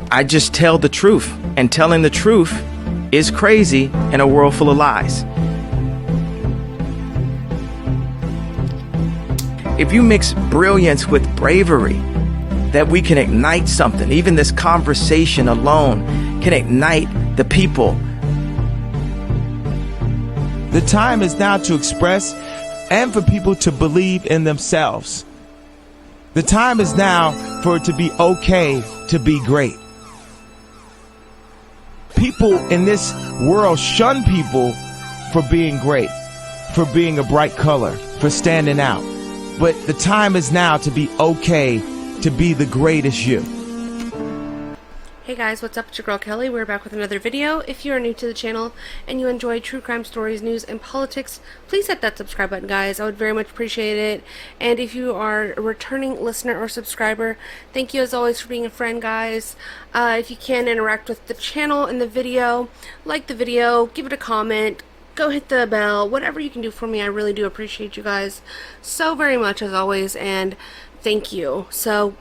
I just tell the truth, and telling the truth is crazy in a world full of lies. If you mix brilliance with bravery, that we can ignite something. Even this conversation alone can ignite the people. The time is now to express and for people to believe in themselves. The time is now for it to be okay to be great. People in this world shun people for being great, for being a bright color, for standing out. But the time is now to be okay to be the greatest you. Hey guys, what's up? It's your girl Kelly. We're back with another video. If you are new to the channel and you enjoy true crime stories, news, and politics, please hit that subscribe button, guys. I would very much appreciate it. And if you are a returning listener or subscriber, thank you as always for being a friend, guys. If you can interact with the channel and the video, like the video, give it a comment, go hit the bell, whatever you can do for me. I really do appreciate you guys so very much as always, and thank you. So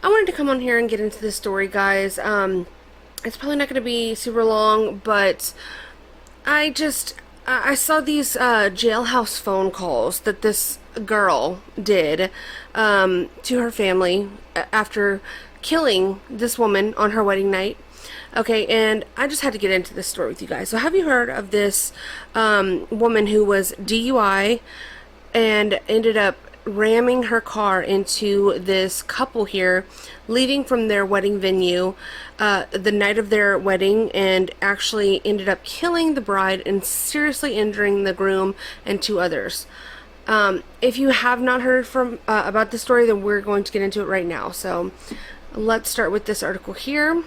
I wanted to come on here and get into this story, guys. It's probably not going to be super long, but I saw these jailhouse phone calls that this girl did to her family after killing this woman on her wedding night. Okay, and I just had to get into this story with you guys. So have you heard of this woman who was DUI and ended up ramming her car into this couple here, leaving from their wedding venue the night of their wedding, and actually ended up killing the bride and seriously injuring the groom and two others. If you have not heard from about this story, then we're going to get into it right now. So let's start with this article here.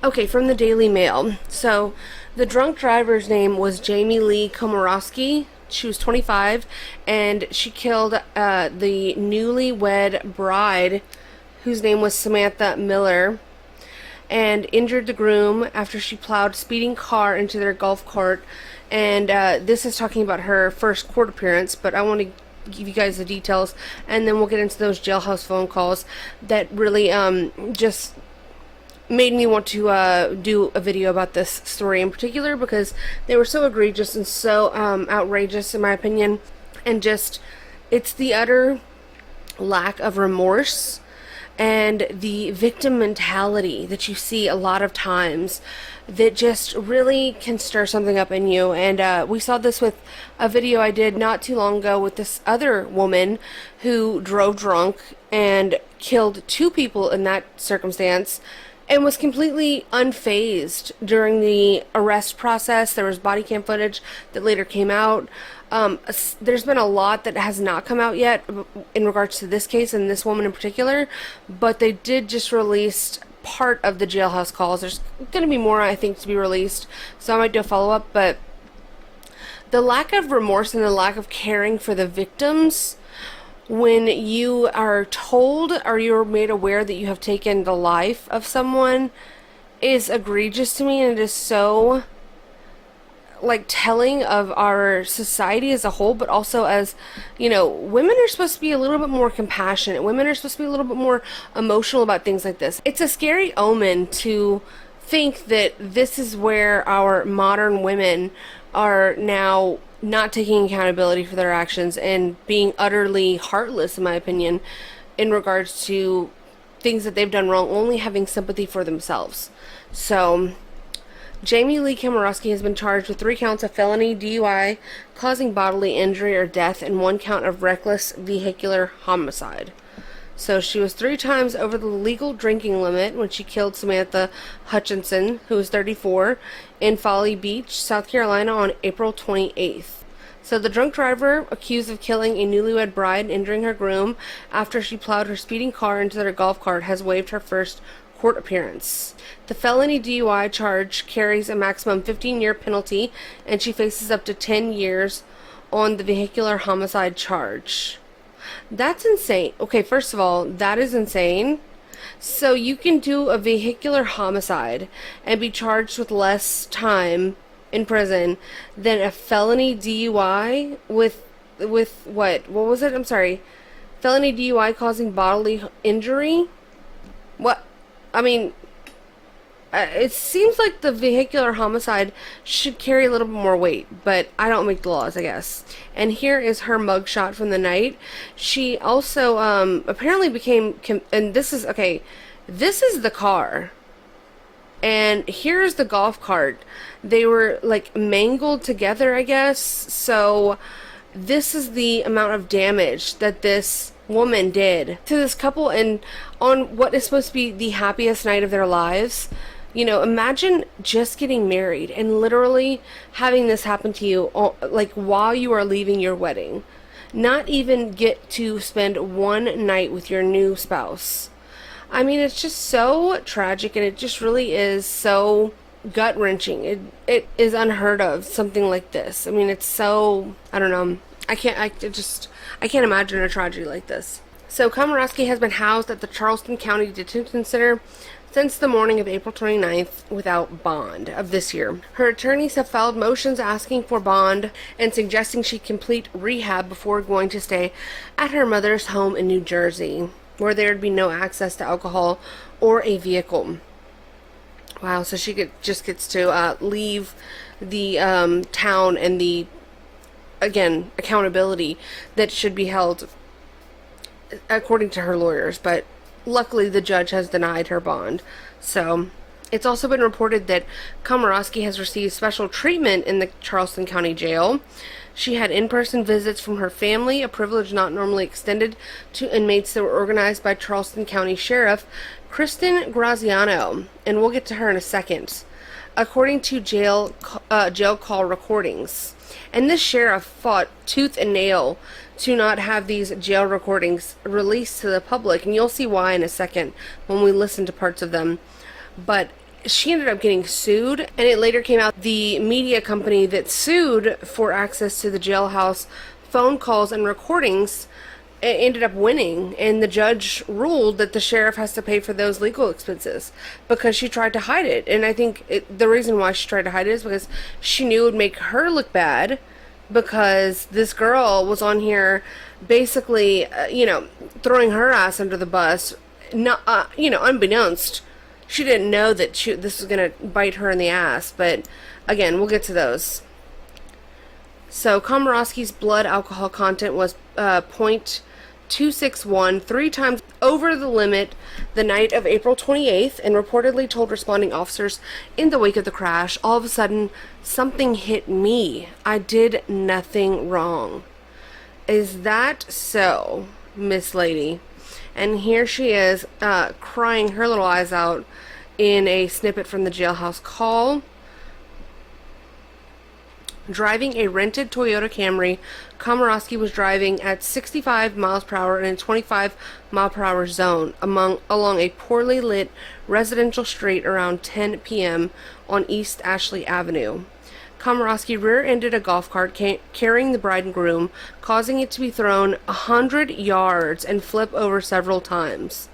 Okay, from the Daily Mail. So, the drunk driver's name was Jamie Lee Komorowski. She was 25, and she killed the newlywed bride, whose name was Samantha Miller, and injured the groom after she plowed a speeding car into their golf cart. And this is talking about her first court appearance, but I want to give you guys the details, and then we'll get into those jailhouse phone calls that really just made me want to do a video about this story in particular, because they were so egregious and so outrageous in my opinion, and just it's the utter lack of remorse and the victim mentality that you see a lot of times that just really can stir something up in you. And we saw this with a video I did not too long ago with this other woman who drove drunk and killed two people in that circumstance, and was completely unfazed during the arrest process. There was body cam footage that later came out. There's been a lot that has not come out yet in regards to this case and this woman in particular, but they did just release part of the jailhouse calls. There's going to be more, I think, to be released, so I might do a follow-up. But the lack of remorse and the lack of caring for the victims when you are told or you're made aware that you have taken the life of someone is egregious to me, and it is so like telling of our society as a whole, but also as, you know, women are supposed to be a little bit more compassionate. Women are supposed to be a little bit more emotional about things like this. It's a scary omen to think that this is where our modern women are now not taking accountability for their actions and being utterly heartless, in my opinion, in regards to things that they've done wrong, only having sympathy for themselves. So Jamie Lee Komorowski has been charged with 3 counts of felony DUI, causing bodily injury or death, and 1 count of reckless vehicular homicide. So she was 3 times over the legal drinking limit when she killed Samantha Hutchinson, who was 34, in Folly Beach, South Carolina on April 28th. So the drunk driver, accused of killing a newlywed bride and injuring her groom after she plowed her speeding car into their golf cart, has waived her first court appearance. The felony DUI charge carries a maximum 15-year penalty, and she faces up to 10 years on the vehicular homicide charge. That's insane. Okay, first of all, that is insane. So you can do a vehicular homicide and be charged with less time in prison than a felony DUI with what was it? I'm sorry. Felony DUI causing bodily injury? What? I mean, it seems like the vehicular homicide should carry a little bit more weight, but I don't make the laws, I guess. And here is her mugshot from the night. She also apparently became, and this is, okay, this is the car. And here's the golf cart. They were like mangled together, I guess. So this is the amount of damage that this woman did to this couple, and on what is supposed to be the happiest night of their lives. You know, imagine just getting married and literally having this happen to you, like while you are leaving your wedding. Not even get to spend one night with your new spouse. I mean, it's just so tragic, and it just really is so gut-wrenching. It is unheard of, something like this. I mean, it's so, I don't know. I can't imagine a tragedy like this. So Komorowski has been housed at the Charleston County Detention Center since the morning of April 29th without bond of this year. Her attorneys have filed motions asking for bond and suggesting she complete rehab before going to stay at her mother's home in New Jersey, where there would be no access to alcohol or a vehicle. Wow, so she just gets to leave the town and the, again, accountability that should be held according to her lawyers, but luckily the judge has denied her bond. So it's also been reported that Komorowski has received special treatment in the Charleston County Jail. She had in-person visits from her family, a privilege not normally extended to inmates that were organized by Charleston County Sheriff Kristen Graziano, and we'll get to her in a second, according to jail call recordings. And this sheriff fought tooth and nail to not have these jail recordings released to the public, and you'll see why in a second when we listen to parts of them. But she ended up getting sued, and it later came out the media company that sued for access to the jailhouse phone calls and recordings ended up winning, and the judge ruled that the sheriff has to pay for those legal expenses because she tried to hide it. And I think the reason why she tried to hide it is because she knew it would make her look bad, because this girl was on here basically, throwing her ass under the bus, not, unbeknownst. She didn't know that this was going to bite her in the ass, but again, we'll get to those. So Komorowski's blood alcohol content was 0.261, 3 times over the limit the night of April 28th, and reportedly told responding officers in the wake of the crash, all of a sudden, something hit me. I did nothing wrong. Is that so, Miss Lady? And here she is, crying her little eyes out in a snippet from the jailhouse call. Driving a rented Toyota Camry, Komorowski was driving at 65 miles per hour in a 25 mile per hour zone along a poorly lit residential street around 10 p.m. on East Ashley Avenue. Komorowski rear-ended a golf cart carrying the bride and groom, causing it to be thrown 100 yards and flip over several times.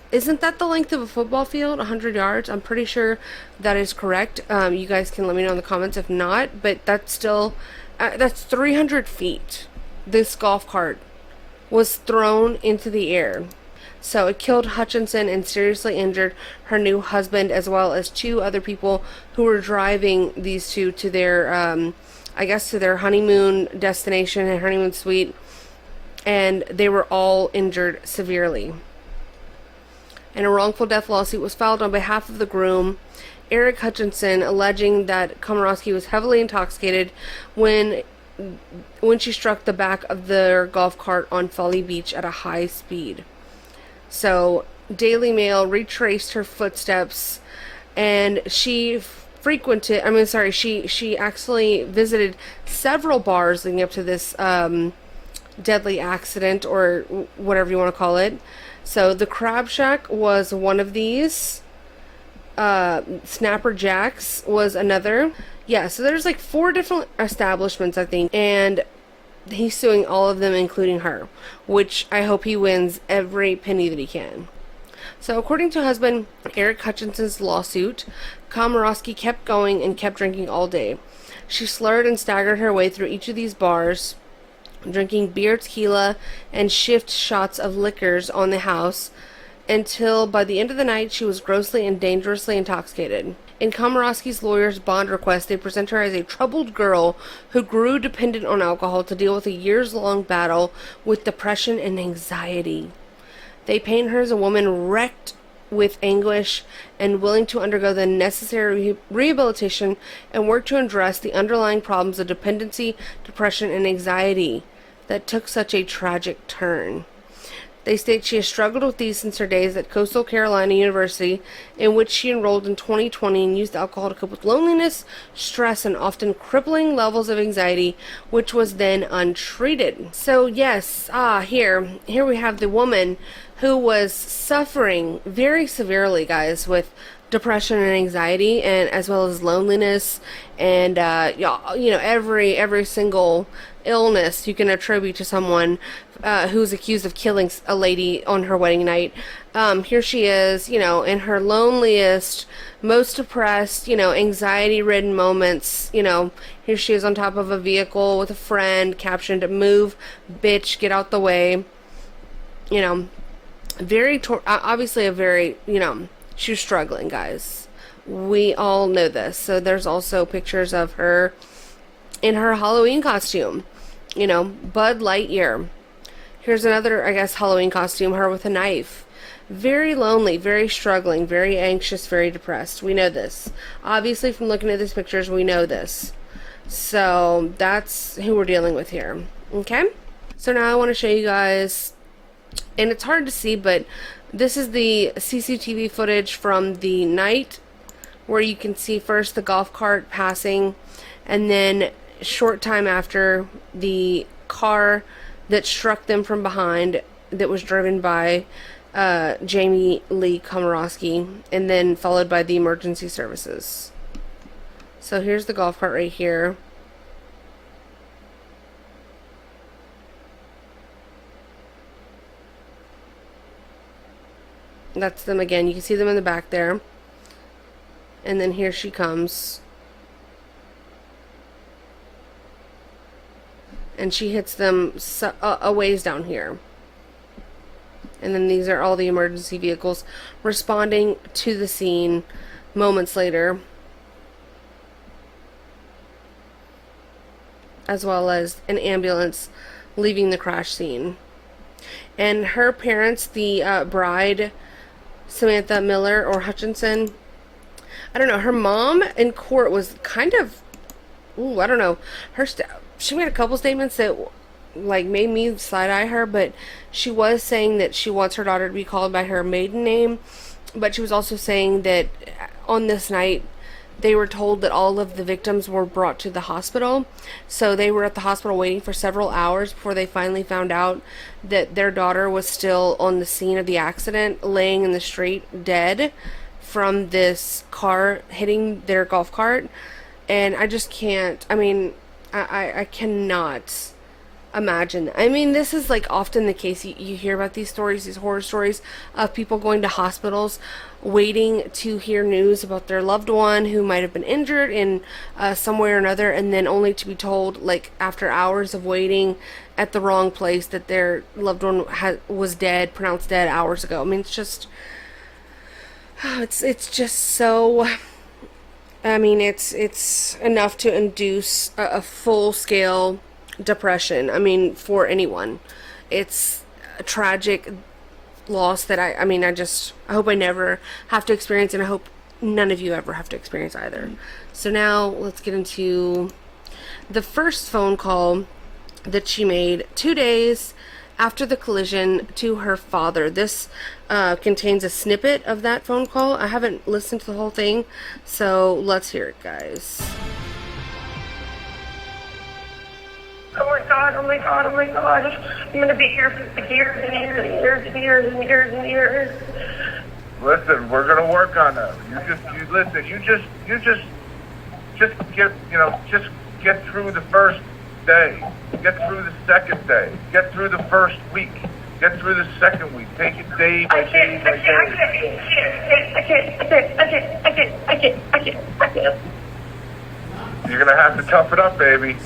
Isn't that the length of a football field, 100 yards? I'm pretty sure that is correct. You guys can let me know in the comments if not, but that's still, that's 300 feet. This golf cart was thrown into the air. So it killed Hutchinson and seriously injured her new husband, as well as 2 other people who were driving these two to their, to their honeymoon destination and honeymoon suite. And they were all injured severely. And a wrongful death lawsuit was filed on behalf of the groom, Eric Hutchinson, alleging that Komorowski was heavily intoxicated when she struck the back of their golf cart on Folly Beach at a high speed. So, Daily Mail retraced her footsteps, and she she actually visited several bars leading up to this deadly accident, or whatever you want to call it. So the Crab Shack was one of these. Snapper Jack's was another. Yeah, so there's like 4 different establishments, I think, and he's suing all of them, including her, which I hope he wins every penny that he can. So according to husband Eric Hutchinson's lawsuit, Komorowski kept going and kept drinking all day. She slurred and staggered her way through each of these bars, drinking beer, tequila, and shift shots of liquors on the house, until by the end of the night she was grossly and dangerously intoxicated. In Komorowski's lawyer's bond request, they present her as a troubled girl who grew dependent on alcohol to deal with a years-long battle with depression and anxiety. They paint her as a woman wrecked with anguish and willing to undergo the necessary rehabilitation and work to address the underlying problems of dependency, depression, and anxiety that took such a tragic turn. They state she has struggled with these since her days at Coastal Carolina University, in which she enrolled in 2020 and used alcohol to cope with loneliness, stress, and often crippling levels of anxiety, which was then untreated. So yes, here we have the woman who was suffering very severely, guys, with depression and anxiety, and as well as loneliness, and every single illness you can attribute to someone who's accused of killing a lady on her wedding night. Here she is, in her loneliest, most depressed, anxiety-ridden moments. Here she is on top of a vehicle with a friend, captioned, "Move, bitch, get out the way." Obviously a very, she was struggling, guys. We all know this. So there's also pictures of her in her Halloween costume. Bud Lightyear. Here's another, I guess, Halloween costume, her with a knife. Very lonely, very struggling, very anxious, very depressed. We know this. Obviously, from looking at these pictures, we know this. So that's who we're dealing with here. Okay? So now I want to show you guys, and it's hard to see, but this is the CCTV footage from the night, where you can see first the golf cart passing, and then short time after, the car that struck them from behind that was driven by Jamie Lee Komorowski, and then followed by the emergency services. So here's the golf cart right here. That's them again. You can see them in the back there. And then here she comes. And she hits them a ways down here. And then these are all the emergency vehicles responding to the scene moments later, as well as an ambulance leaving the crash scene. And her parents, the bride, Samantha Miller or Hutchinson, I don't know, her mom in court was kind of, I don't know, she made a couple statements that made me side-eye her, but she was saying that she wants her daughter to be called by her maiden name, but she was also saying that on this night they were told that all of the victims were brought to the hospital, so they were at the hospital waiting for several hours before they finally found out that their daughter was still on the scene of the accident, laying in the street dead from this car hitting their golf cart. And I just can't, I cannot imagine. This is often the case. You hear about these stories, these horror stories of people going to hospitals waiting to hear news about their loved one who might have been injured in some way or another, and then only to be told after hours of waiting at the wrong place that their loved one was dead, pronounced dead hours ago. It's just it's just so, it's enough to induce a full-scale depression, for anyone. It's a tragic loss that I hope I never have to experience, and I hope none of you ever have to experience either. So now let's get into the first phone call that she made 2 days after the collision to her father. This contains a snippet of that phone call. I haven't listened to the whole thing, so let's hear it, guys. Oh my God, oh my God, oh my God. I'm going to be here for years and years and years and years and years and years. Listen, we're going to work on them. Just get through the first day. Get through the second day. Get through the first week. Get through the second week. Take it day by day by day. I can't. You're going to have to tough it up, baby.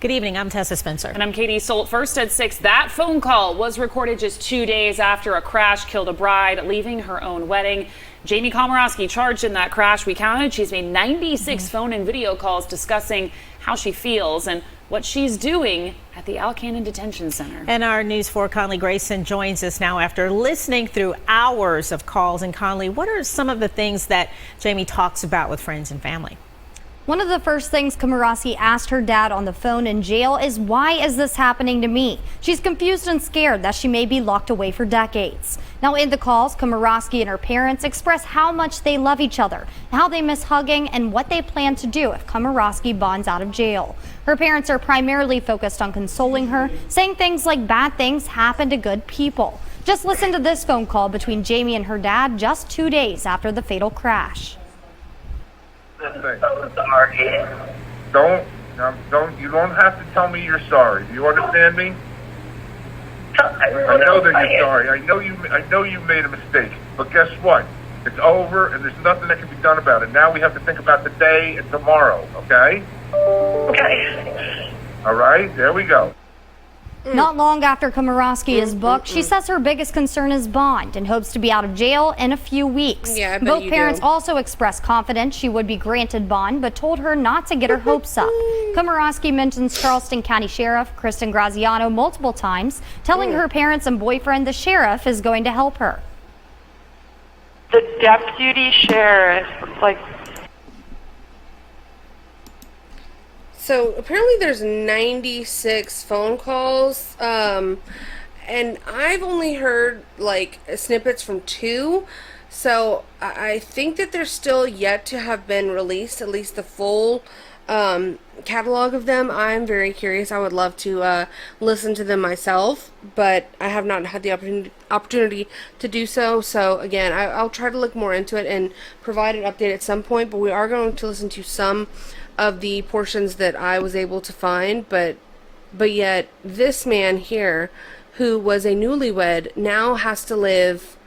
Good evening, I'm Tessa Spencer. And I'm Katie Solt. First at 6, that phone call was recorded just 2 days after a crash killed a bride leaving her own wedding. Jamie Komorowski charged in that crash. We counted. She's made 96 phone and video calls discussing how she feels and what she's doing at the Alcannon Detention Center. And our News 4 Conley Grayson joins us now after listening through hours of calls. And Conley, what are some of the things that Jamie talks about with friends and family? One of the first things Komorowski asked her dad on the phone in jail is, why is this happening to me? She's confused and scared that she may be locked away for decades. Now in the calls, Komorowski and her parents express how much they love each other, how they miss hugging, and what they plan to do if Komorowski bonds out of jail. Her parents are primarily focused on consoling her, saying things like bad things happen to good people. Just listen to this phone call between Jamie and her dad just 2 days after the fatal crash. I'm so sorry. You don't have to tell me you're sorry. Do you understand me? I I know that you're sorry. I know you made a mistake. But guess what? It's over, and there's nothing that can be done about it. Now we have to think about today and tomorrow, okay? Okay. All right, there we go. Not long after Komorowski is booked, she says her biggest concern is bond and hopes to be out of jail in a few weeks. Yeah, I bet Both you parents do. also expressed confidence she would be granted bond, but told her not to get her hopes up. Komorowski mentions Charleston County Sheriff Kristen Graziano multiple times, telling her parents and boyfriend the sheriff is going to help her. The deputy sheriff, So apparently there's 96 phone calls, and I've only heard like snippets from 2. So I think that they're still yet to have been released, at least the full catalog of them. I'm very curious. I would love to listen to them myself, but I have not had the opportunity to do so. So again, I'll try to look more into it and provide an update at some point, but we are going to listen to some of the portions that I was able to find, but yet this man here, who was a newlywed, now has to live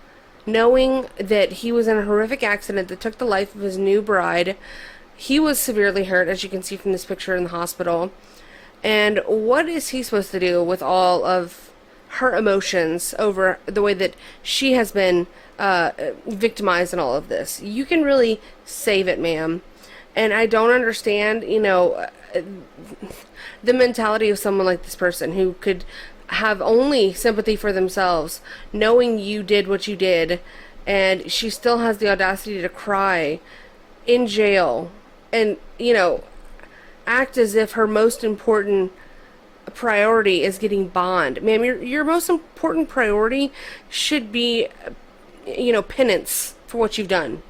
knowing that he was in a horrific accident that took the life of his new bride. He was severely hurt, as you can see from this picture, in the hospital. And what is he supposed to do with all of her emotions over the way that she has been victimized in all of this? You can really save it, ma'am. And I don't understand, the mentality of someone like this person who could have only sympathy for themselves, knowing you did what you did, and she still has the audacity to cry in jail and, act as if her most important priority is getting bond. Ma'am, your most important priority should be, penance for what you've done.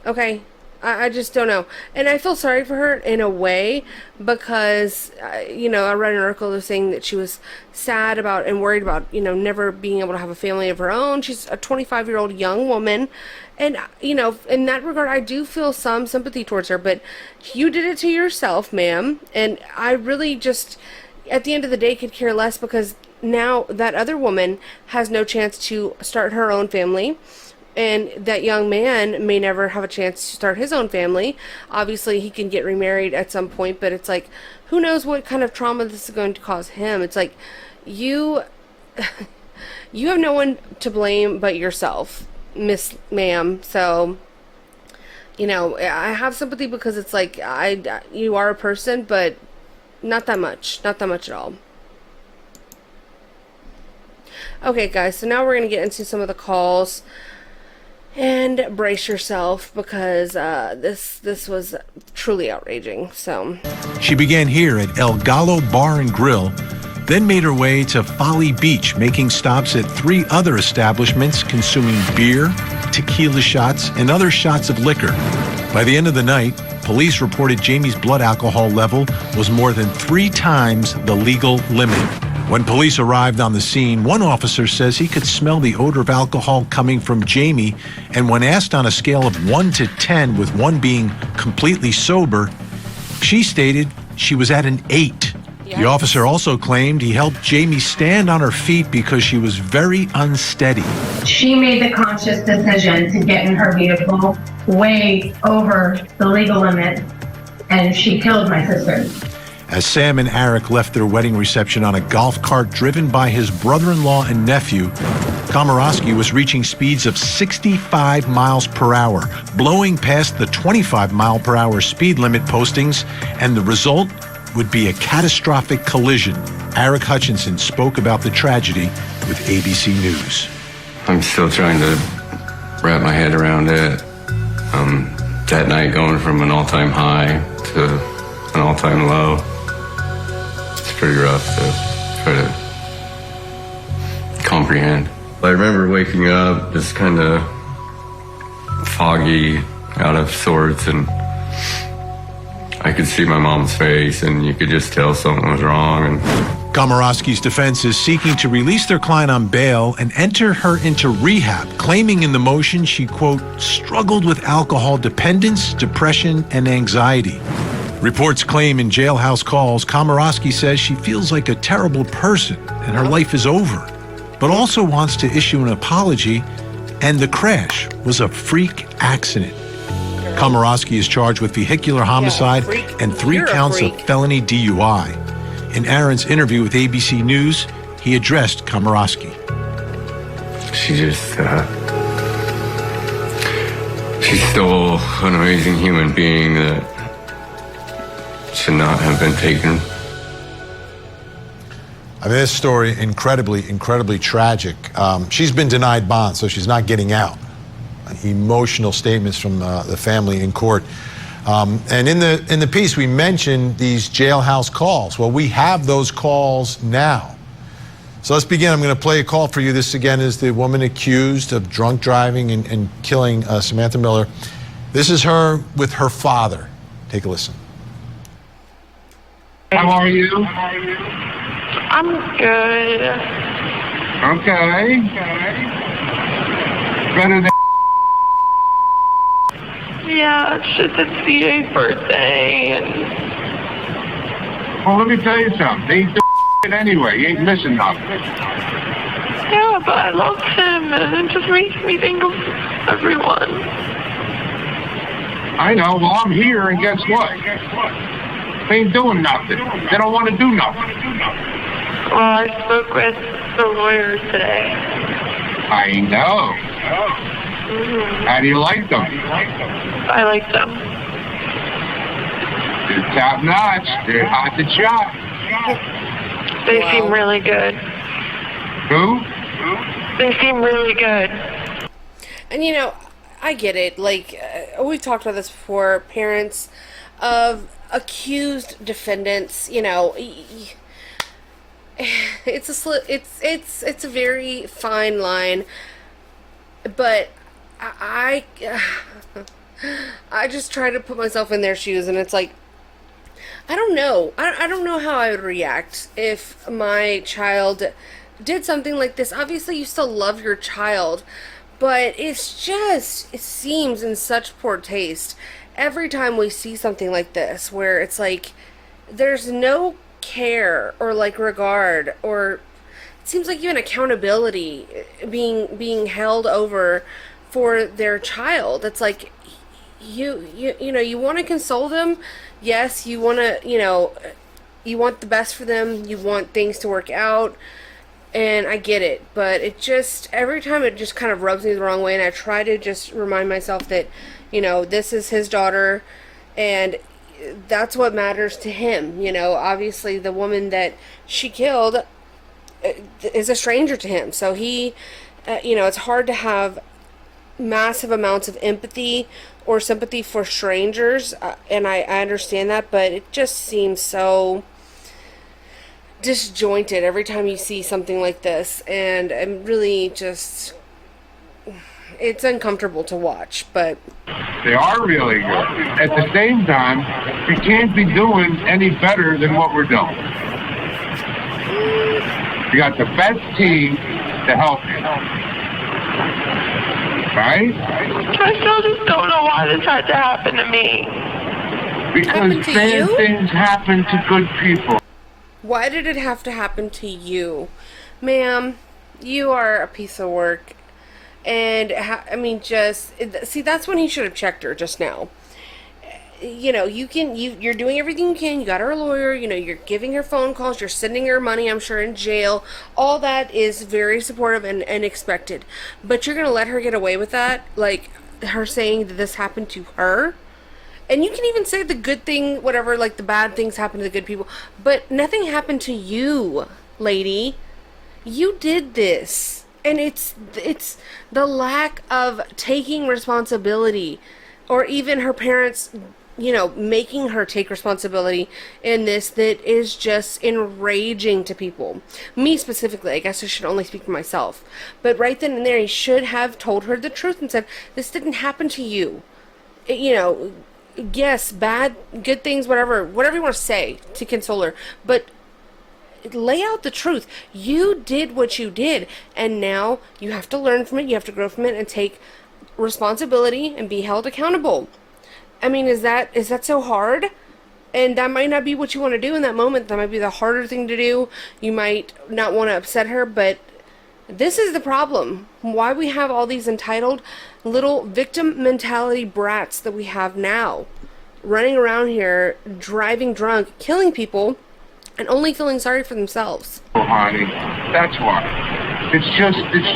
Okay? I just don't know. And I feel sorry for her in a way because, I read an article that was saying that she was sad about and worried about, never being able to have a family of her own. She's a 25-year-old young woman. And, in that regard, I do feel some sympathy towards her. But you did it to yourself, ma'am. And I really just, at the end of the day, could care less because now that other woman has no chance to start her own family. And that young man may never have a chance to start his own family. Obviously, he can get remarried at some point, but it's like, who knows what kind of trauma this is going to cause him? It's like, you have no one to blame but yourself, ma'am. So, I have sympathy because it's like, you are a person, but not that much at all. Okay, guys, so now we're going to get into some of the calls. And brace yourself because this was truly outraging. So she began here at El Gallo Bar and Grill, then made her way to Folly Beach, making stops at 3 other establishments, consuming beer, tequila shots, and other shots of liquor. By the end of the night, police reported Jamie's blood alcohol level was more than 3 times the legal limit. When police arrived on the scene, one officer says he could smell the odor of alcohol coming from Jamie, and when asked on a scale of 1 to 10, with 1 being completely sober, she stated she was at an 8. The officer also claimed he helped Jamie stand on her feet because she was very unsteady. She made the conscious decision to get in her vehicle way over the legal limit and she killed my sister. As Sam and Eric left their wedding reception on a golf cart driven by his brother-in-law and nephew, Komorowski was reaching speeds of 65 miles per hour, blowing past the 25-mile-per-hour speed limit postings, and the result would be a catastrophic collision. Eric Hutchinson spoke about the tragedy with ABC News. I'm still trying to wrap my head around it. That night going from an all-time high to an all-time low, it's pretty rough to try to comprehend. I remember waking up just kind of foggy, out of sorts, and I could see my mom's face, and you could just tell something was wrong. And Komorowski's defense is seeking to release their client on bail and enter her into rehab, claiming in the motion she, quote, struggled with alcohol dependence, depression, and anxiety. Reports claim in Jailhouse calls, Komorowski says she feels like a terrible person and her life is over, but also wants to issue an apology, and the crash was a freak accident. Komorowski is charged with vehicular homicide and 3 counts of felony DUI. In Aaron's interview with ABC News, he addressed Komorowski. She's still an amazing human being that should not have been taken. I mean, this story, incredibly tragic. She's been denied bond, so she's not getting out. Emotional statements from the family in court. And in the piece, we mentioned these jailhouse calls. Well, we have those calls now. So let's begin. I'm going to play a call for you. This, again, is the woman accused of drunk driving and killing Samantha Miller. This is her with her father. Take a listen. How are you? I'm good. Okay. Better than. Yeah, it's just it's CJ's birthday, and Well, let me tell you something. They ain't doing anyway. You ain't missing nothing. yeah, but I love him, and it just makes me think of everyone. I know. Well, I'm here, and guess what? They ain't doing nothing. They don't want to do nothing. Well, I spoke with the lawyers today. I know. How do you like them? I like them. They're top notch. They're hot to chop. They seem really good. Who? They seem really good. And you know, I get it. Like we've talked about this before. Parents of accused defendants. You know, it's a very fine line. But I just try to put myself in their shoes, and it's like, I don't know. I don't know how I would react if my child did something like this. Obviously, you still love your child, but it seems in such poor taste every time we see something like this, where it's like, there's no care or like regard, or it seems like even accountability being held over for their child. It's like, you know, you want to console them. Yes, you want to, you want the best for them. You want things to work out. And I get it, but it just, every time it just kind of rubs me the wrong way, and I try to just remind myself that, this is his daughter, and that's what matters to him. Obviously the woman that she killed is a stranger to him, so he, it's hard to have massive amounts of empathy or sympathy for strangers, and I understand that, but it just seems so disjointed every time you see something like this, and I'm really just, it's uncomfortable to watch. But They are really good. At the same time, we can't be doing any better than what we're doing. We got the best team to help you. Right? I still just don't know why this had to happen to me. Because bad things happen to good people. why did it have to happen to you? Ma'am, you are a piece of work. And, I mean, just, see, that's when he should have checked her just now. you're doing everything you can. You got her a lawyer, you're giving her phone calls, you're sending her money, I'm sure, in jail. All that is very supportive and expected. But you're going to let her get away with that? Like, her saying that this happened to her? And you can even say the good thing, whatever, like the bad things happen to the good people. But nothing happened to you, lady. You did this. And it's the lack of taking responsibility, or even her parents, making her take responsibility in this, that is just enraging to people. Me specifically, I guess I should only speak for myself. But right then and there, he should have told her the truth and said, this didn't happen to you. Yes, bad, good things, whatever you want to say to console her, but lay out the truth. You did what you did, and now you have to learn from it, you have to grow from it, and take responsibility and be held accountable. I mean, is that so hard? And that might not be what you want to do in that moment. That might be the harder thing to do. You might not want to upset her, but this is the problem. Why we have all these entitled little victim mentality brats that we have now, running around here, driving drunk, killing people, and only feeling sorry for themselves. Oh, honey, that's why. It's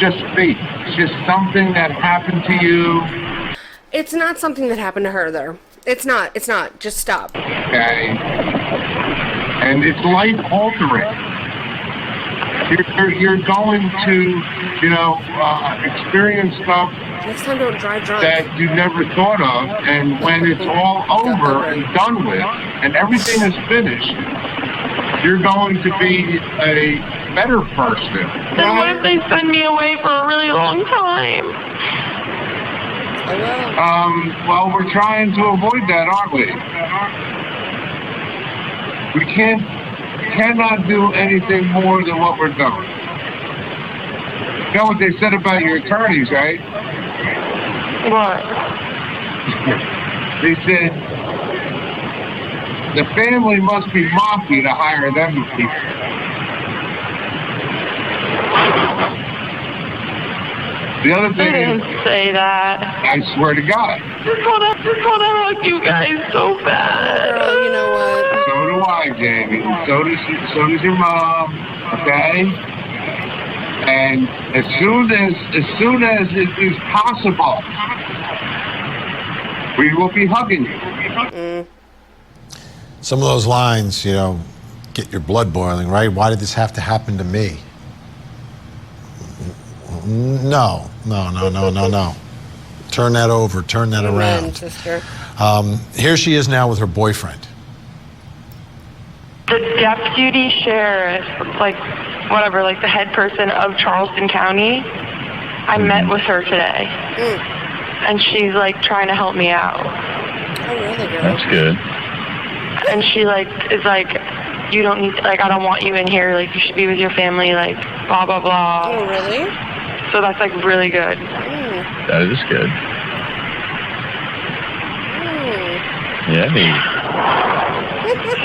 just fate. It's just something that happened to you. It's not something that happened to her, though. It's not. Just stop. Okay. And it's life altering. You're going to, experience stuff Next time, don't drive drunk. that you never thought of, and when it's all over and done with, and everything is finished, you're going to be a better person. Then what if they send me away for a really long time? Well, we're trying to avoid that, aren't we? We cannot do anything more than what we're doing. You know what they said about your attorneys, right? What? They said the family must be mafia to hire them people. The other thing I didn't say that. I swear to God. Just want to hug you guys so bad. Girl, you know what? So do I, Jamie. So does your mom. Okay. And as soon as it is possible, we will be hugging you. Some of those lines, get your blood boiling, right? Why did this have to happen to me? No. Turn that over, turn that around. Sister. Here she is now with her boyfriend. The deputy sheriff, the head person of Charleston County, I met with her today. And she's trying to help me out. Oh, really, girl? That's good. And she is you don't need I don't want you in here, you should be with your family, blah blah blah. Oh, really? So that's really good. That is good. Yeah, neat.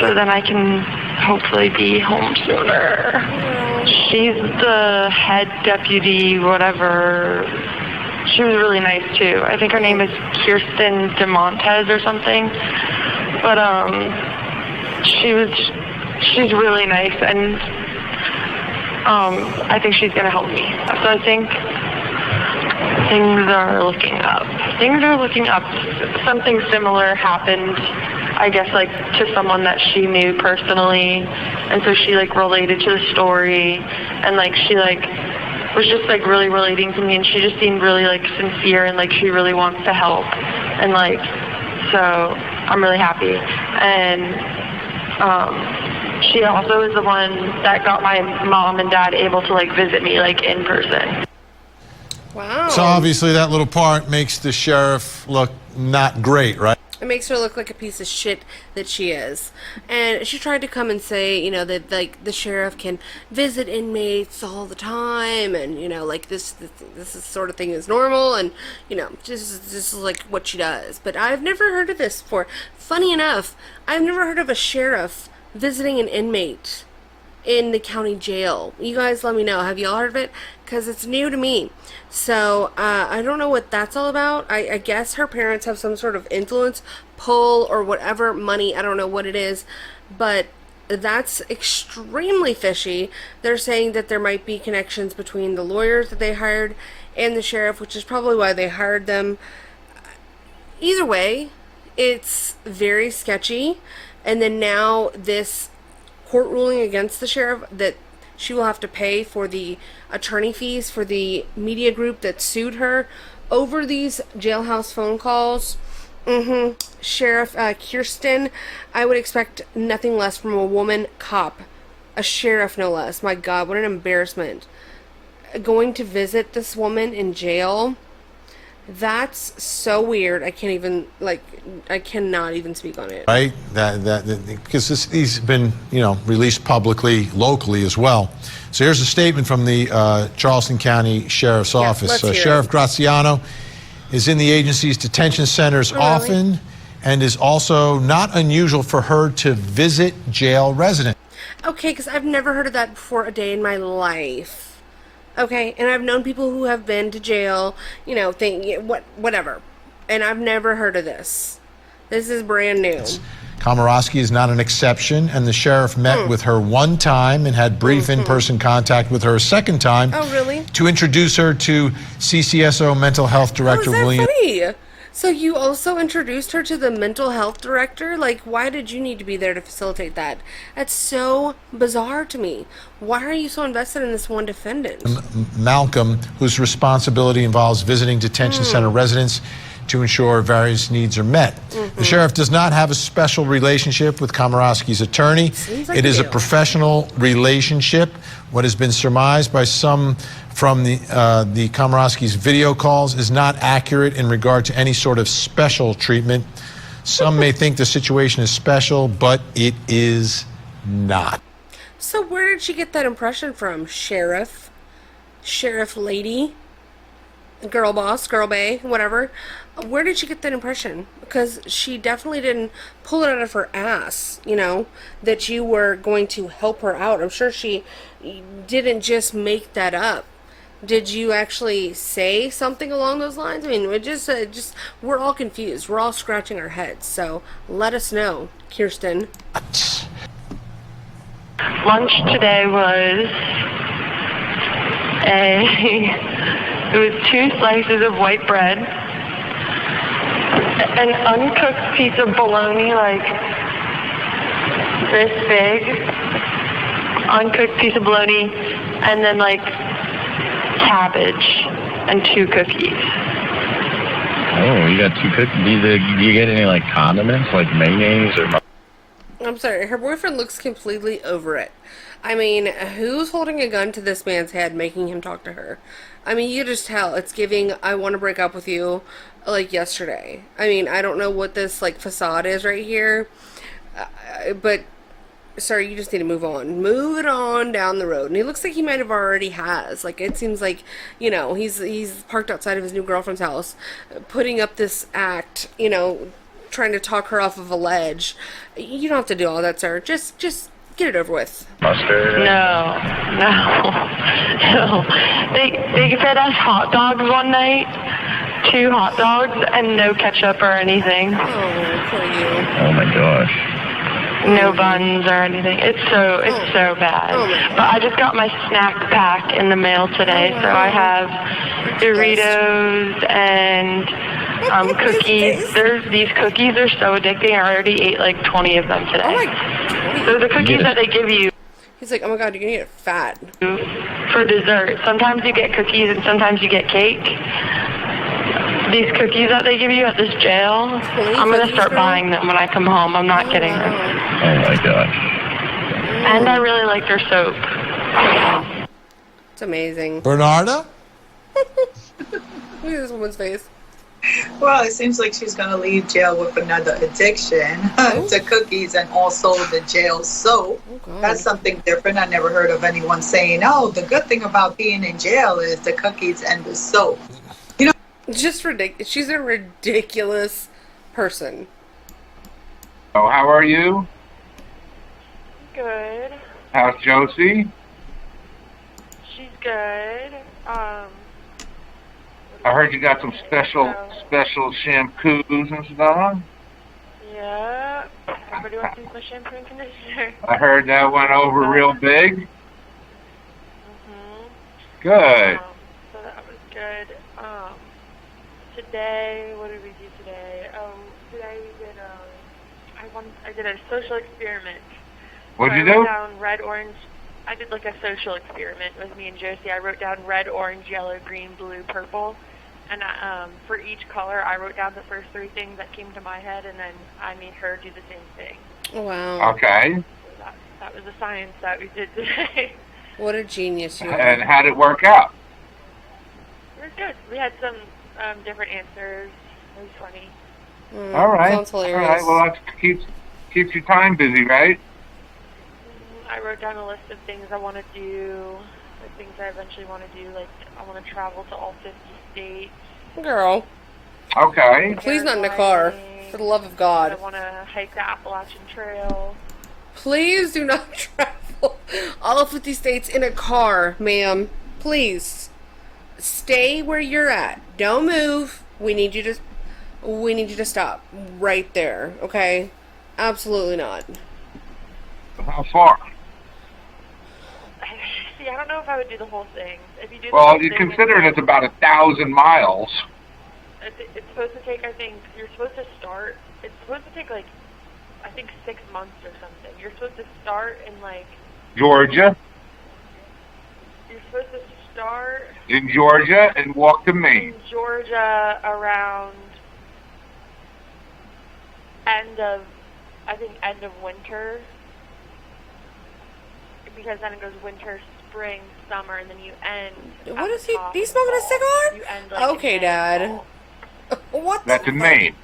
So then I can hopefully be home sooner. She's the head deputy, whatever. She was really nice too. I think her name is Kirsten DeMontes or something. But she's really nice, and I think she's gonna help me. So I think things are looking up. Something similar happened, I guess, to someone that she knew personally, and so she related to the story, and she was just really relating to me, and she just seemed really sincere, and she really wants to help, and so I'm really happy. And she also is the one that got my mom and dad able to visit me in person. Wow. So obviously that little part makes the sheriff look not great, right? It makes her look like a piece of shit that she is. And she tried to come and say, that the sheriff can visit inmates all the time, and this sort of thing is normal, and this is what she does. But I've never heard of this before. Funny enough, I've never heard of a sheriff visiting an inmate in the county jail. You guys let me know. Have y'all heard of it? Because it's new to me. So I don't know what that's all about. I guess her parents have some sort of influence, pull, or whatever, money. I don't know what it is. But that's extremely fishy. They're saying that there might be connections between the lawyers that they hired and the sheriff, which is probably why they hired them. Either way, it's very sketchy. And then now this court ruling against the sheriff that she will have to pay for the attorney fees for the media group that sued her over these jailhouse phone calls. Sheriff Kirsten, I would expect nothing less from a woman cop, a sheriff no less. My God, what an embarrassment. Going to visit this woman in jail, that's so weird. I can't even, I cannot even speak on it. Right? Because he's been, released publicly, locally as well. So here's a statement from the Charleston County Sheriff's Office. Sheriff Graziano is in the agency's detention centers often, and is also not unusual for her to visit jail residents. Okay, because I've never heard of that before a day in my life. Okay, and I've known people who have been to jail, whatever. And I've never heard of this. This is brand new. Komorowski is not an exception, and the sheriff met with her one time and had brief in-person contact with her a second time. Oh, really? To introduce her to CCSO Mental Health Director William. Funny? So you also introduced her to the mental health director? Why did you need to be there to facilitate that? That's so bizarre to me. Why are you so invested in this one defendant? Malcolm, whose responsibility involves visiting detention center residents to ensure various needs are met. The sheriff does not have a special relationship with Komorowski's attorney. It is a professional relationship. What has been surmised by some from the Komorowski's video calls is not accurate in regard to any sort of special treatment. Some may think the situation is special, but it is not. So where did she get that impression from? Sheriff lady? Girl boss, girl bae, whatever. Where did she get that impression? Because she definitely didn't pull it out of her ass, that you were going to help her out. I'm sure she didn't just make that up. Did you actually say something along those lines? I mean, we're all confused. We're all scratching our heads. So let us know, Kirsten. Lunch today was it was 2 slices of white bread, an uncooked piece of bologna this big, uncooked piece of bologna, and then cabbage and 2 cookies. Oh, you got 2 cookies. Do you get any condiments like mayonnaise or? I'm sorry, her boyfriend looks completely over it. I mean, who's holding a gun to this man's head making him talk to her? I mean, you just tell. It's giving, I want to break up with you, yesterday. I mean, I don't know what this, facade is right here. But, sir, you just need to move on. Move it on down the road. And he looks like he might have already has. It seems like, he's parked outside of his new girlfriend's house, putting up this act, trying to talk her off of a ledge. You don't have to do all that, sir. Just get it over with. Mustard? No. They fed us hot dogs one night, 2 hot dogs, and no ketchup or anything. Oh, poor you. Oh my gosh. No buns or anything. It's so bad. But I just got my snack pack in the mail today, so I have Doritos and cookies. These cookies are so addicting. I already ate 20 of them today. Oh my. So the cookies that they give you. He's like, oh my God, you're gonna get fat. For dessert. Sometimes you get cookies and sometimes you get cake. These cookies that they give you at this jail, I'm gonna start buying them when I come home. I'm not kidding. Oh my gosh. And I really like their soap. It's amazing. Bernarda? Look at this woman's face. Well, it seems like she's going to leave jail with another addiction to cookies and also the jail soap. That's something different. I never heard of anyone saying, oh, the good thing about being in jail is the cookies and the soap. Just ridiculous. She's a ridiculous person. Oh, how are you? Good. How's Josie? She's good. I heard you got some special shampoos and stuff. Yeah. Everybody wants to use my shampoo and conditioner. I heard that went over real big. Good. So that was good. Today, what did we do today? Today we did, I did a social experiment. What'd you I wrote do? down red, orange. I did like a social experiment with me and Josie. I wrote down red, orange, yellow, green, blue, purple. And for each color, I wrote down the first 3 things that came to my head, and then I made her do the same thing. Wow. Okay. So that was the science that we did today. What a genius you are. And how'd it work out? It was good. We had some different answers. It was funny. All right. Sounds hilarious. All right. Well, that keeps your time busy, right? I wrote down a list of things I want to do, like things I eventually want to do. Like I want to travel to all 50 states. Girl. Okay. Please not in a car. For the love of God. I want to hike the Appalachian Trail. Please do not travel all of 50 states in a car, ma'am. Please. Stay where you're at. Don't move. We need you to stop right there, okay? Absolutely not. How far? See, I don't know if I would do the whole thing. If you do the Well, whole you thing, consider it's about 1,000 miles. It's supposed to take, I think, you're supposed to start, it's supposed to take, like, I think 6 months or something. You're supposed to start in, like... Georgia. You're supposed to start... In Georgia and walk to Maine. In Georgia around end of winter. Because then it goes winter, spring, summer, and then you end... What is he smoking a cigar? You end, like, Okay, Dad. What? That's in Maine.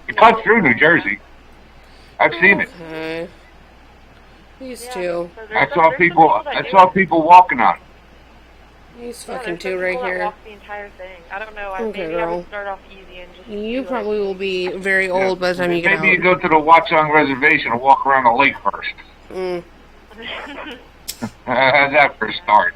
It cuts through New Jersey. I've seen it. Okay. Used to. I saw people walking on it. He's Yeah, fucking there's two some right people that here. walk the entire thing. I don't know. Okay, Maybe I girl. would start off easy and just... You do probably will be very old by the time you get out. Maybe you go to the Watchung Reservation and walk around the lake first. How's that for a start?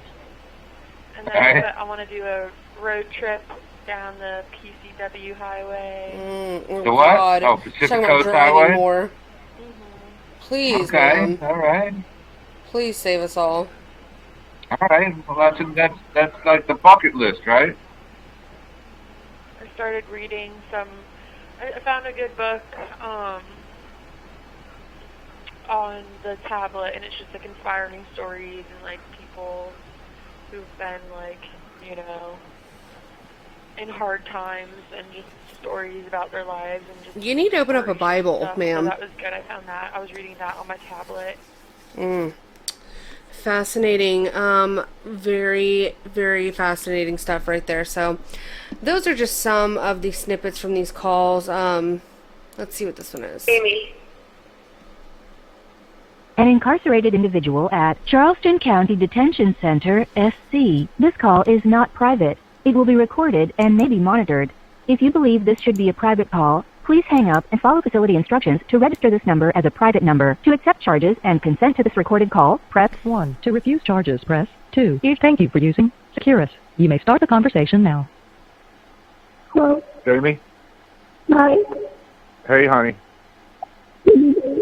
And then I want to do a road trip down the PCW highway. The what? God. Oh, Pacific Talking about Coast driving Highway? more. Please, Okay, Mom. all right. Please save us all. All right, well, that's like the bucket list, right? I started reading some... I found a good book on the tablet, and it's just like inspiring stories and like people who've been like, you know, in hard times, and just stories about their lives and just... You need to open up a Bible, stuff. ma'am. So that was good. I found that. I was reading that on my tablet. Fascinating. Very, very fascinating stuff right there. So, those are just some of the snippets from these calls. Let's see what this one is. Amy. An incarcerated individual at Charleston County Detention Center, SC. This call is not private. It will be recorded and may be monitored. If you believe this should be a private call, please hang up and follow facility instructions to register this number as a private number. To accept charges and consent to this recorded call, press 1. To refuse charges, press 2. Thank you for using Securus. You may start the conversation now. Hello. Jamie? Hi. Hey, honey.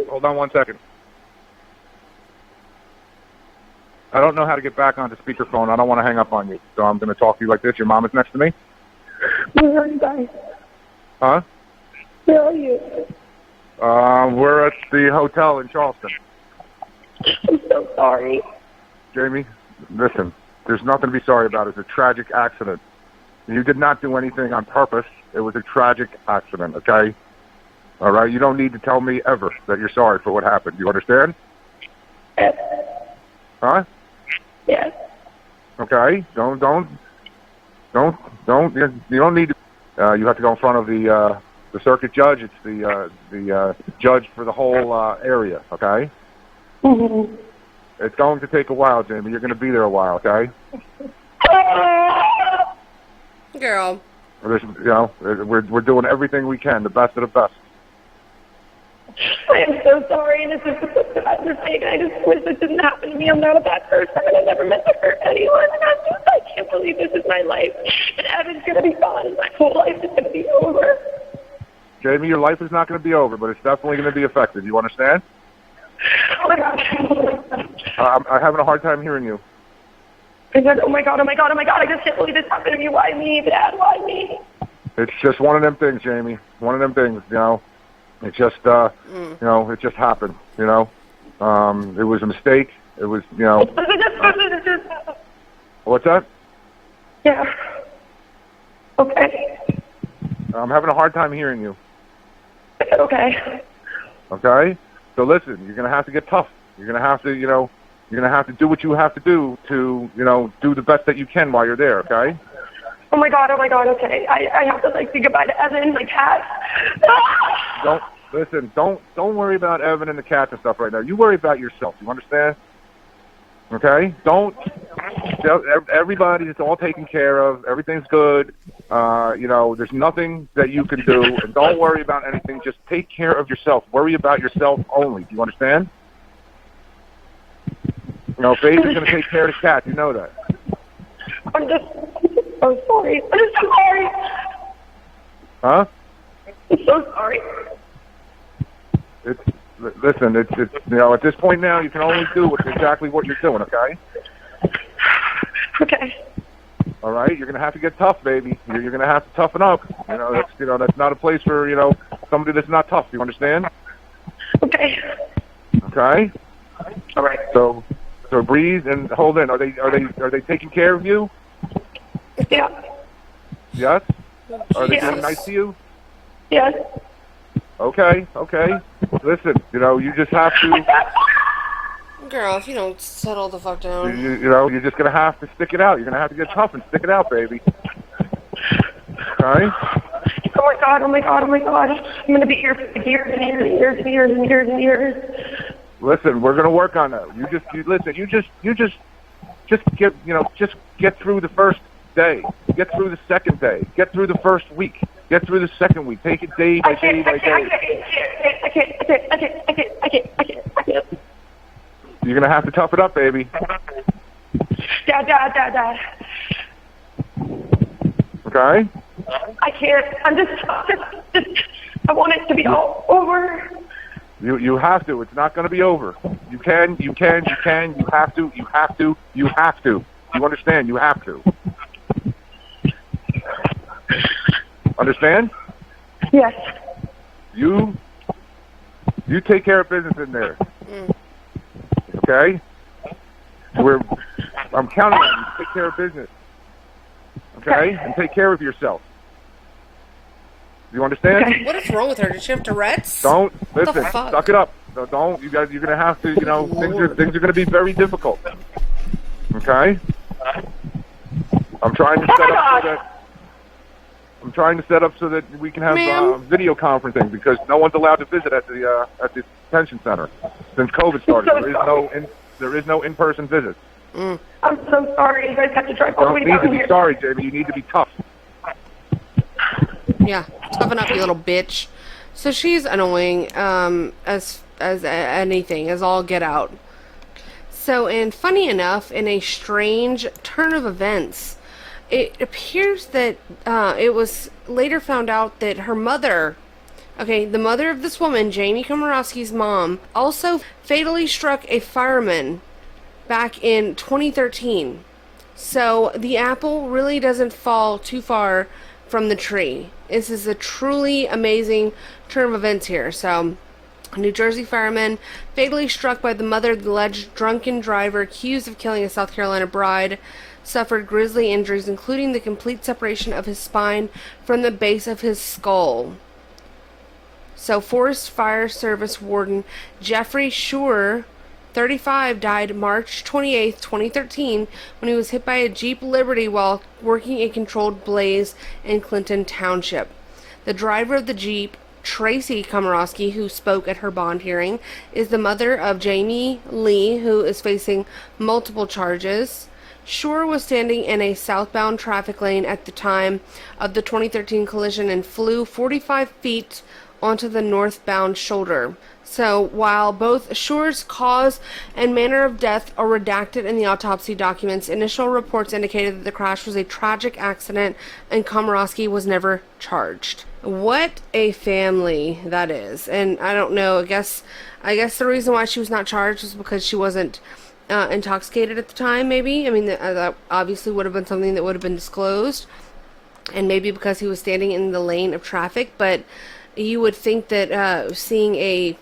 Hold on 1 second. I don't know how to get back onto speakerphone. I don't want to hang up on you, so I'm going to talk to you like this. Your mom is next to me? Where are you guys? Huh? Where are you? We're at the hotel in Charleston. I'm so sorry. Jamie, listen, there's nothing to be sorry about. It's a tragic accident. You did not do anything on purpose. It was a tragic accident, okay? All right? You don't need to tell me ever that you're sorry for what happened. You understand? Yes. Huh? Yes. Okay? Don't, you don't need to, you have to go in front of the circuit judge. It's the judge for the whole area, okay? Mm-hmm. It's going to take a while, Jamie. You're going to be there a while, okay? Girl. We're doing everything we can, the best of the best. I am so sorry, and this is such a bad mistake. I just wish this didn't happen to me. I'm not a bad person, and I never meant to hurt anyone. And I can't believe this is my life. And Evan's going to be gone, and my whole life is going to be over. Jamie, your life is not going to be over, but it's definitely going to be affected. You understand? Oh my God. I'm having a hard time hearing you. I said, oh my God, oh my God, oh my God. I just can't believe this happened to me. Why me, Dad? Why me? It's just one of them things, Jamie. One of them things, you know. It just, you know, it just happened, you know. It was a mistake. It was, you know. What's that? Yeah. Okay. I'm having a hard time hearing you. I said, okay. Okay? So listen, you're going to have to get tough. You're going to have to, you know, you're going to have to do what you have to do to, you know, do the best that you can while you're there, okay? Oh my God, okay. I have to, like, say goodbye to Evan, my cat. Don't worry about Evan and the cats and stuff right now. You worry about yourself. You understand? Okay? Everybody is all taken care of. Everything's good. You know, there's nothing that you can do. And don't worry about anything. Just take care of yourself. Worry about yourself only. Do you understand? You know, Faith is going to take care of the cat. You know that. I'm just so sorry. I'm just so sorry. Huh? I'm so sorry. Listen, it's you know, at this point now, you can only do exactly what you're doing, okay? Okay. All right, you're gonna have to get tough, baby. You're gonna have to toughen up. That's not a place for somebody that's not tough. You understand? Okay. Okay. All right. So breathe and hold in. Are they taking care of you? Yeah. Yes. Are they Yes. being nice to you? Yes. Okay. Listen, you just have to. Girl, if you don't settle the fuck down. You're just gonna have to stick it out. You're gonna have to get tough and stick it out, baby. Okay. Oh my God! I'm gonna be here for years and years and years and years and years and years. Listen, we're gonna work on that. You just get through the first day. Get through the second day. Get through the first week. Get through the second week. Take it day by day by day. I can't. You're gonna have to tough it up, baby. Dad. Okay. I can't. I'm just. I want it to be all over. You have to. It's not going to be over. You can. You have to. You understand? You have to. Understand? Yes. You take care of business in there. Okay? I'm counting on you to take care of business. Okay? And take care of yourself. You understand? Okay. What is wrong with her? Did she have Tourette's? Don't listen. The fuck? Suck it up. No, don't. You're gonna have to. Things are gonna be very difficult. Okay. I'm trying to set up so that we can have video conferencing because no one's allowed to visit at the detention center since COVID started. There is no in-person visits. I'm so sorry. You guys have to drive all the way down here. You don't need to be sorry, Jamie. You need to be tough. Yeah, toughen up, you little bitch. So she's annoying, as anything, as all get out. So, and funny enough, in a strange turn of events, it appears that it was later found out that her mother, the mother of this woman, Jamie Komorowski's mom, also fatally struck a fireman back in 2013. So the apple really doesn't fall too far from the tree. This is a truly amazing turn of events here. So, a New Jersey fireman fatally struck by the mother of the alleged drunken driver accused of killing a South Carolina bride suffered grisly injuries, including the complete separation of his spine from the base of his skull. So, Forest Fire Service Warden Jeffrey Schur, 35, died March 28, 2013, when he was hit by a Jeep Liberty while working a controlled blaze in Clinton Township. The driver of the Jeep, Tracy Komorowski, who spoke at her bond hearing, is the mother of Jamie Lee, who is facing multiple charges. Schur was standing in a southbound traffic lane at the time of the 2013 collision and flew 45 feet onto the northbound shoulder. So while both Schuer's cause and manner of death are redacted in the autopsy documents, initial reports indicated that the crash was a tragic accident and Komorowski was never charged. What a family that is. And I don't know, I guess the reason why she was not charged was because she wasn't intoxicated at the time, maybe. I mean, that obviously would have been something that would have been disclosed. And maybe because he was standing in the lane of traffic. But you would think that seeing a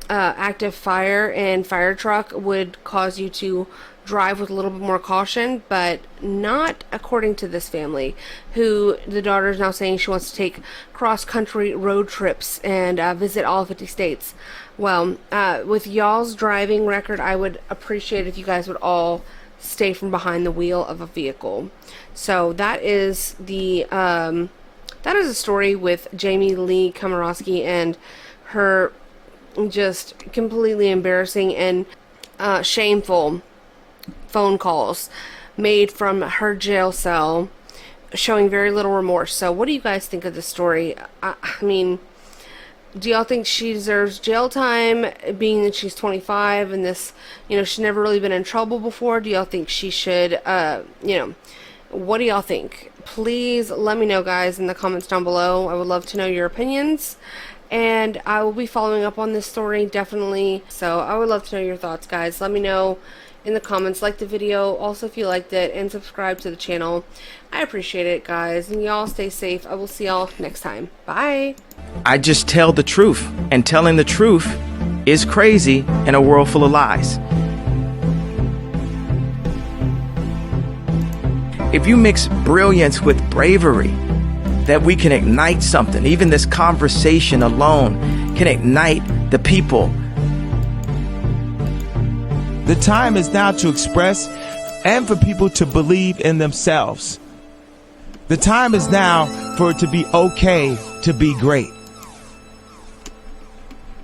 active fire and fire truck would cause you to drive with a little bit more caution, but not according to this family, who the daughter is now saying she wants to take cross-country road trips and visit all 50 states. Well, with y'all's driving record, I would appreciate if you guys would all stay from behind the wheel of a vehicle. So that is the that is a story with Jamie Lee Komorowski and her just completely embarrassing and shameful phone calls made from her jail cell, showing very little remorse. So what do you guys think of this story? I mean, do y'all think she deserves jail time, being that she's 25 and this, you know, she's never really been in trouble before? Do y'all think she should, you know, what do y'all think? Please let me know, guys, in the comments down below. I would love to know your opinions. And I will be following up on this story, definitely. So I would love to know your thoughts, guys. Let me know in the comments. Like the video, also if you liked it, and subscribe to the channel. I appreciate it, guys. And y'all stay safe. I will see y'all next time. Bye. I just tell the truth, and telling the truth is crazy in a world full of lies. If you mix brilliance with bravery, that we can ignite something. Even this conversation alone can ignite the people. The time is now to express and for people to believe in themselves. The time is now for it to be okay to be great.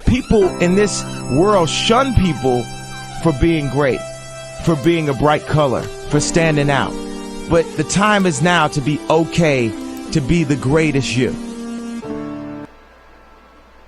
People in this world shun people for being great, for being a bright color, for standing out. But the time is now to be okay to be the greatest you.